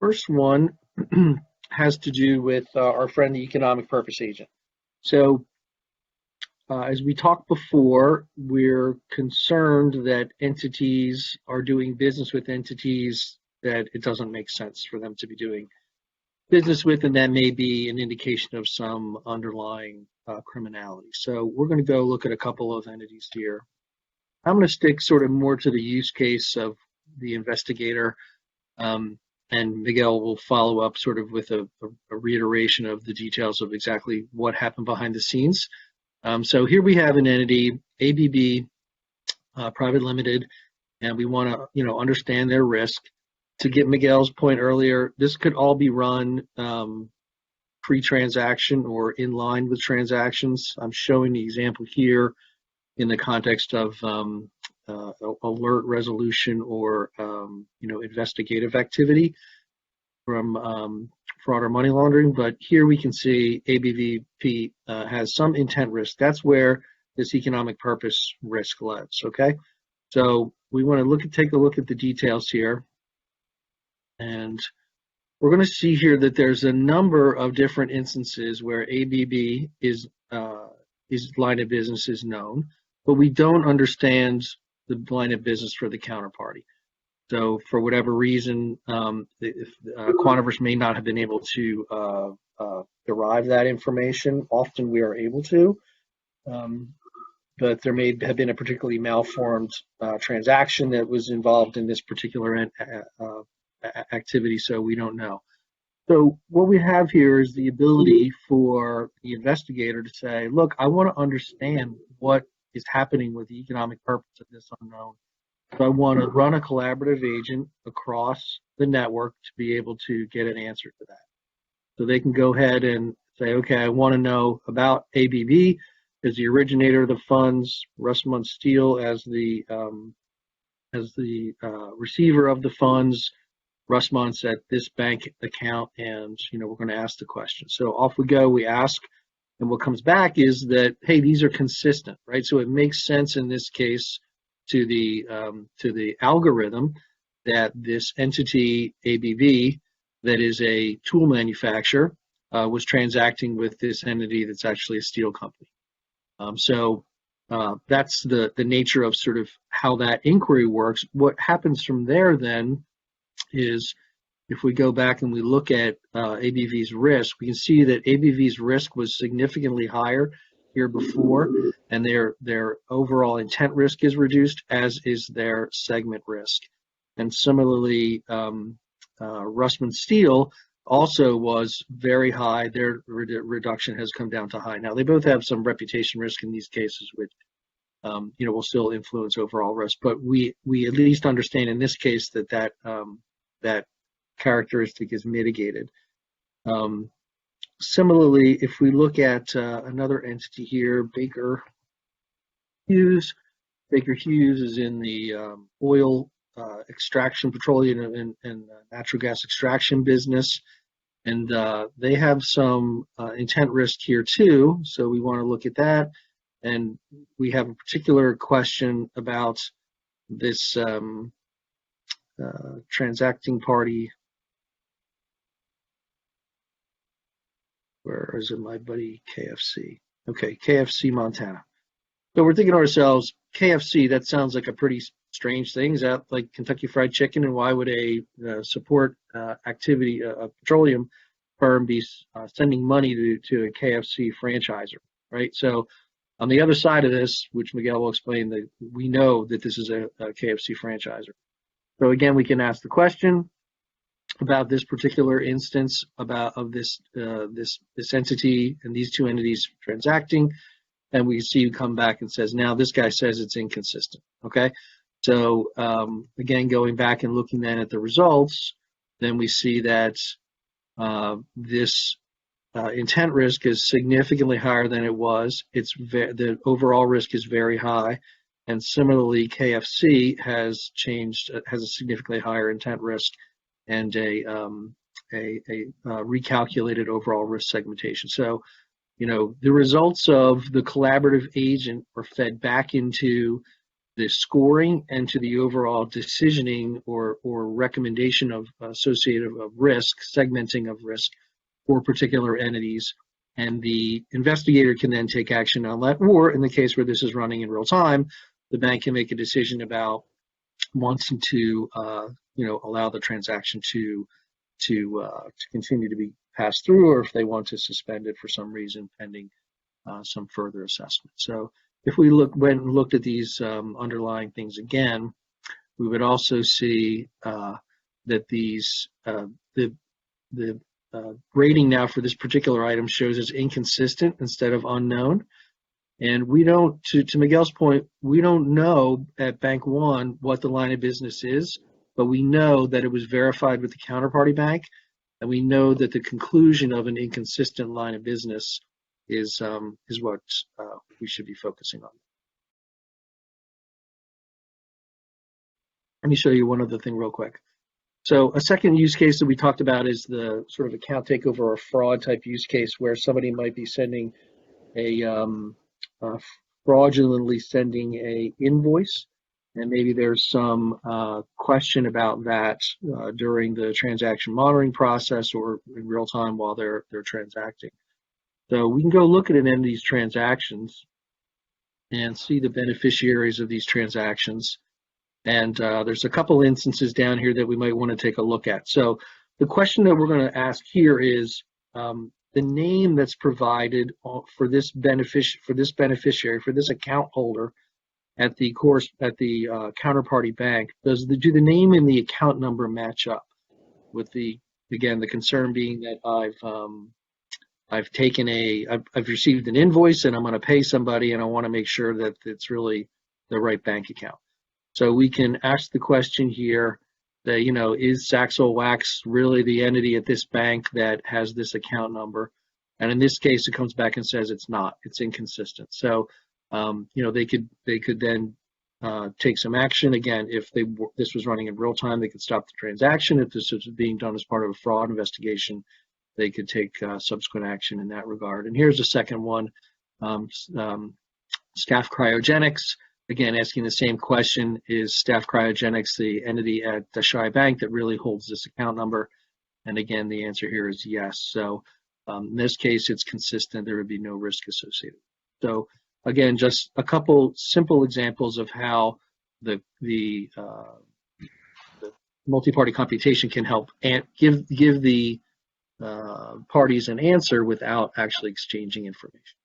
First one has to do with our friend, the economic purpose agent. So, as we talked before, we're concerned that entities are doing business with entities that it doesn't make sense for them to be doing business with, and that may be an indication of some underlying criminality. So we're going to go look at a couple of entities here. I'm going to stick sort of more to the use case of the investigator, and Miguel will follow up sort of with a reiteration of the details of exactly what happened behind the scenes. So here we have an entity, ABB, private limited, and we want to understand their risk. To get Miguel's point earlier, this could all be run pre-transaction or in line with transactions. I'm showing the example here in the context of alert resolution or investigative activity from fraud or money laundering. But here we can see ABVP has some intent risk. That's where this economic purpose risk lies. Okay, so we want to take a look at the details here. And we're going to see here that there's a number of different instances where ABB is line of business is known, but we don't understand the line of business for the counterparty. So for whatever reason, Quantiverse may not have been able to derive that information. Often we are able to, but there may have been a particularly malformed transaction that was involved in this particular activity, so we don't know. So what we have here is the ability for the investigator to say, look, I want to understand what is happening with the economic purpose of this unknown. So I want to run a collaborative agent across the network to be able to get an answer to that. So they can go ahead and say, okay, I want to know about ABB as the originator of the funds, Russman Steele as the receiver of the funds, Russman's at this bank account, and we're going to ask the question. So off we go, we ask, and what comes back is that, hey, these are consistent, right? So it makes sense in this case to the algorithm that this entity ABV, that is a tool manufacturer, was transacting with this entity that's actually a steel company. So that's the nature of sort of how that inquiry works. What happens from there then is, if we go back and we look at ABV's risk, we can see that ABV's risk was significantly higher here before, and their overall intent risk is reduced, as is their segment risk. And similarly, Russman Steele also was very high. Their reduction has come down to high. Now, they both have some reputation risk in these cases, which will still influence overall risk. But we at least understand in this case that characteristic is mitigated. Similarly, if we look at another entity here, Baker Hughes. Baker Hughes is in the oil extraction, petroleum and natural gas extraction business, and they have some intent risk here too. So we want to look at that, and we have a particular question about this transacting party. Where is it, my buddy KFC? Okay, KFC Montana. So we're thinking to ourselves, KFC, that sounds like a pretty strange thing. Is that like Kentucky Fried Chicken? And why would a support activity, a petroleum firm, be sending money to a KFC franchisor, right? So on the other side of this, which Miguel will explain, that we know that this is a KFC franchisor. So again, we can ask the question about this particular instance of this entity and these two entities transacting, and we see you come back and says, now this guy says it's inconsistent. Okay, so again, going back and looking then at the results, then we see that this intent risk is significantly higher than it was. The overall risk is very high, and similarly, KFC has a significantly higher intent risk and a recalculated overall risk segmentation. So, the results of the collaborative agent are fed back into the scoring and to the overall decisioning or recommendation of associated of risk, segmenting of risk for particular entities. And the investigator can then take action on that, or in the case where this is running in real time, the bank can make a decision about wanting to allow the transaction to continue to be passed through, or if they want to suspend it for some reason pending some further assessment. So if we went and looked at these underlying things again, we would also see that these the rating now for this particular item shows as inconsistent instead of unknown. And we don't, to Miguel's point, we don't know at Bank One what the line of business is, but we know that it was verified with the counterparty bank, and we know that the conclusion of an inconsistent line of business is what we should be focusing on. Let me show you one other thing real quick. So a second use case that we talked about is the sort of account takeover or fraud type use case where somebody might be sending fraudulently sending a invoice, and maybe there's some question about that during the transaction monitoring process or in real time while they're transacting. So we can go look at an entity's transactions and see the beneficiaries of these transactions. And there's a couple instances down here that we might want to take a look at. So the question that we're going to ask here is the name that's provided for this beneficiary, for this account holder at the counterparty bank. Do the name and the account number match up with the concern being that I've received an invoice and I'm going to pay somebody and I want to make sure that it's really the right bank account. So we can ask the question here that, is Saxo Wax really the entity at this bank that has this account number? And in this case, it comes back and says it's not, it's inconsistent. So, they could then take some action. Again, if this was running in real time, they could stop the transaction. If this was being done as part of a fraud investigation, they could take subsequent action in that regard. And here's the second one, Staff Cryogenics. Again, asking the same question, is Staff Cryogenics the entity at the Shy Bank that really holds this account number? And again, the answer here is yes. So in this case, it's consistent. There would be no risk associated. So again, just a couple simple examples of how the multi-party computation can help and give the parties an answer without actually exchanging information.